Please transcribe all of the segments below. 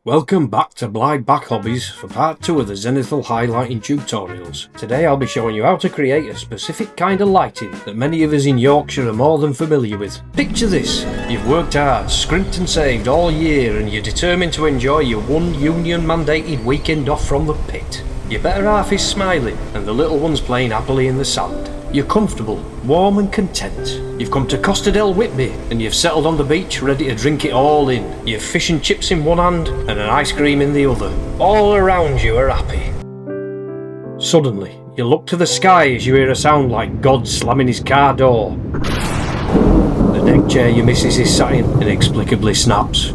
Welcome back to Blind Back Hobbies for part 2 of the zenithal highlighting tutorials. Today I'll be showing you how to create a specific kind of lighting that many of us in Yorkshire are more than familiar with. Picture this: you've worked hard, scrimped and saved all year and you're determined to enjoy your one union mandated weekend off from the pit. Your better half is smiling and the little one's playing happily in the sand. You're comfortable, warm and content. You've come to Costa del Whitby and you've settled on the beach ready to drink it all in. You've fish and chips in one hand and an ice cream in the other. All around you are happy. Suddenly, you look to the sky as you hear a sound like God slamming his car door. The deck chair your missus is sat in inexplicably snaps.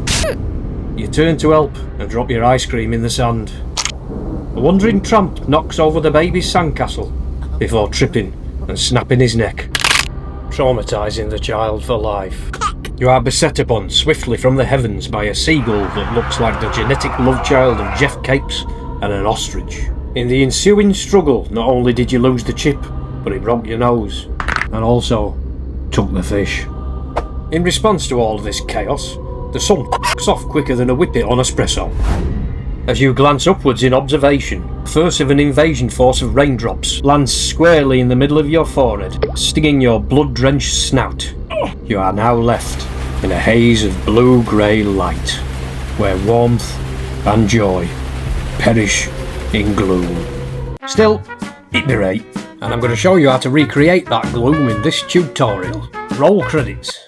You turn to help and drop your ice cream in the sand. A wandering tramp knocks over the baby's sandcastle before tripping and snapping his neck, traumatising the child for life. You are beset upon swiftly from the heavens by a seagull that looks like the genetic love child of Jeff Capes and an ostrich. In the ensuing struggle, not only did you lose the chip, but it broke your nose, and also took the fish. In response to all of this chaos, the sun f***s off quicker than a whippet on espresso. As you glance upwards in observation, the first of an invasion force of raindrops lands squarely in the middle of your forehead, stinging your blood-drenched snout. You are now left in a haze of blue-grey light, where warmth and joy perish in gloom. Still, it'd be right, and I'm going to show you how to recreate that gloom in this tutorial. Roll credits.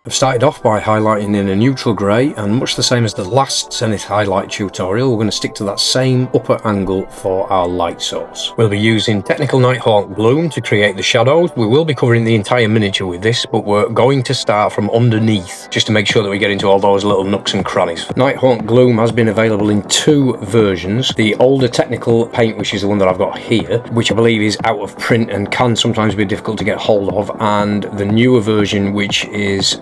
I've started off by highlighting in a neutral grey, and much the same as the last Zenith highlight tutorial, we're going to stick to that same upper angle for our light source. We'll be using Technical Nighthawk Gloom to create the shadows. We will be covering the entire miniature with this, but we're going to start from underneath, just to make sure that we get into all those little nooks and crannies. Nighthawk Gloom has been available in 2 versions. The older technical paint, which is the one that I've got here, which I believe is out of print and can sometimes be difficult to get hold of, and the newer version, which is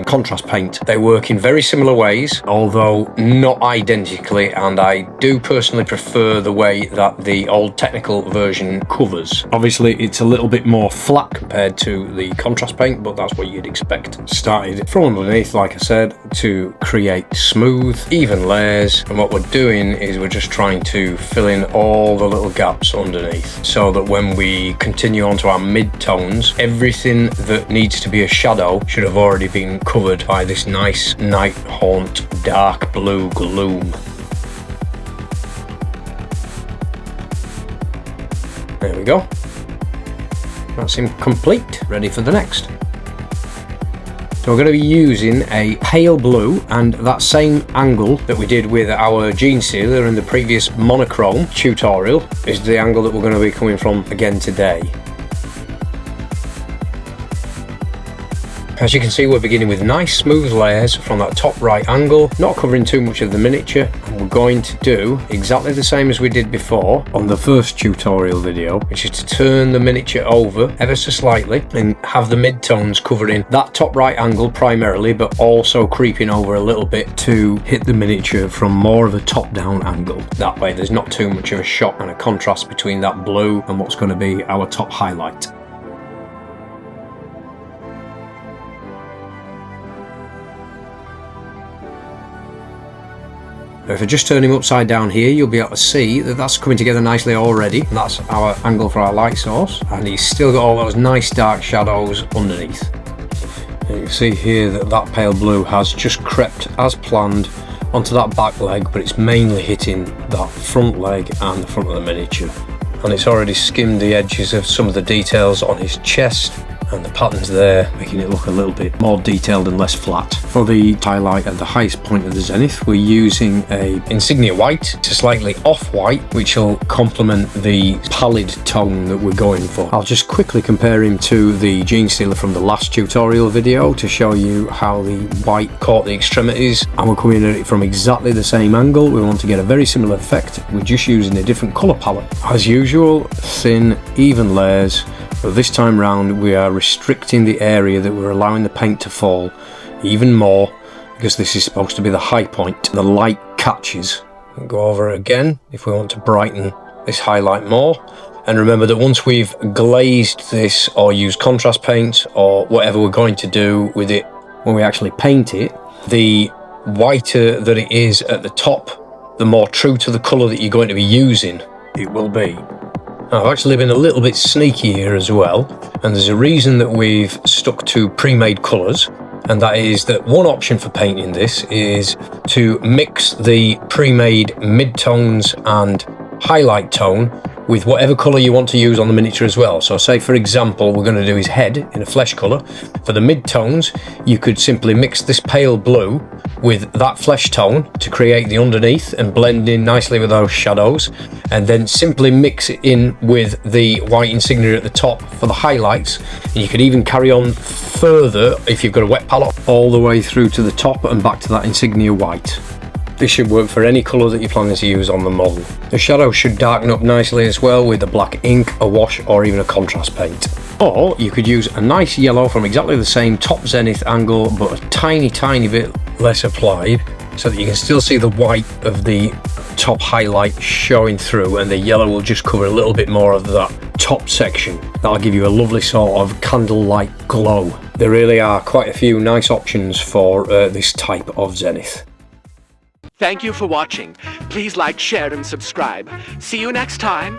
contrast paint. They work in very similar ways, although not identically, and I do personally prefer the way that the old technical version covers. Obviously it's a little bit more flat compared to the contrast paint, but that's what you'd expect. Started from underneath, like I said, to create smooth, even layers, and what we're doing is we're just trying to fill in all the little gaps underneath, so that when we continue on to our mid-tones, everything that needs to be a shadow should have already been covered by this nice night haunt dark blue gloom. There we go. That's complete, ready for the next. So we're going to be using a pale blue, and that same angle that we did with our gene sealer in the previous monochrome tutorial is the angle that we're going to be coming from again today. As you can see, we're beginning with nice smooth layers from that top right angle, not covering too much of the miniature, and we're going to do exactly the same as we did before on the first tutorial video, which is to turn the miniature over ever so slightly and have the mid-tones covering that top right angle primarily, but also creeping over a little bit to hit the miniature from more of a top-down angle. That way there's not too much of a shock and a contrast between that blue and what's going to be our top highlight. If I just turn him upside down here, you'll be able to see that that's coming together nicely already. And that's our angle for our light source, and he's still got all those nice dark shadows underneath. And you can see here that that pale blue has just crept as planned onto that back leg, but it's mainly hitting that front leg and the front of the miniature. And it's already skimmed the edges of some of the details on his chest, and the patterns there, making it look a little bit more detailed and less flat. For the highlight at the highest point of the zenith, we're using a Insignia white. It's a slightly off-white, which will complement the pallid tone that we're going for. I'll just quickly compare him to the gene sealer from the last tutorial video to show you how the white caught the extremities, and we're coming at it from exactly the same angle. We want to get a very similar effect. We're just using a different colour palette. As usual, thin, even layers. But this time round we are restricting the area that we're allowing the paint to fall even more, because this is supposed to be the high point. The light catches. Go over it again if we want to brighten this highlight more. And remember that once we've glazed this or used contrast paint or whatever we're going to do with it when we actually paint it, the whiter that it is at the top, the more true to the colour that you're going to be using it will be. Now, I've actually been a little bit sneaky here as well, and there's a reason that we've stuck to pre-made colours, and that is that one option for painting this is to mix the pre-made mid-tones and highlight tone with whatever colour you want to use on the miniature as well. So say for example we're going to do his head in a flesh colour. For the mid-tones you could simply mix this pale blue with that flesh tone to create the underneath and blend in nicely with those shadows, and then simply mix it in with the white insignia at the top for the highlights. And you could even carry on further if you've got a wet palette all the way through to the top and back to that insignia white. This should work for any colour that you're planning to use on the model. The shadow should darken up nicely as well with a black ink, a wash or even a contrast paint. Or you could use a nice yellow from exactly the same top zenith angle but a tiny bit less applied, so that you can still see the white of the top highlight showing through, and the yellow will just cover a little bit more of that top section. That'll give you a lovely sort of candlelight glow. There really are quite a few nice options for this type of zenith. Thank you for watching. Please like, share, and subscribe. See you next time.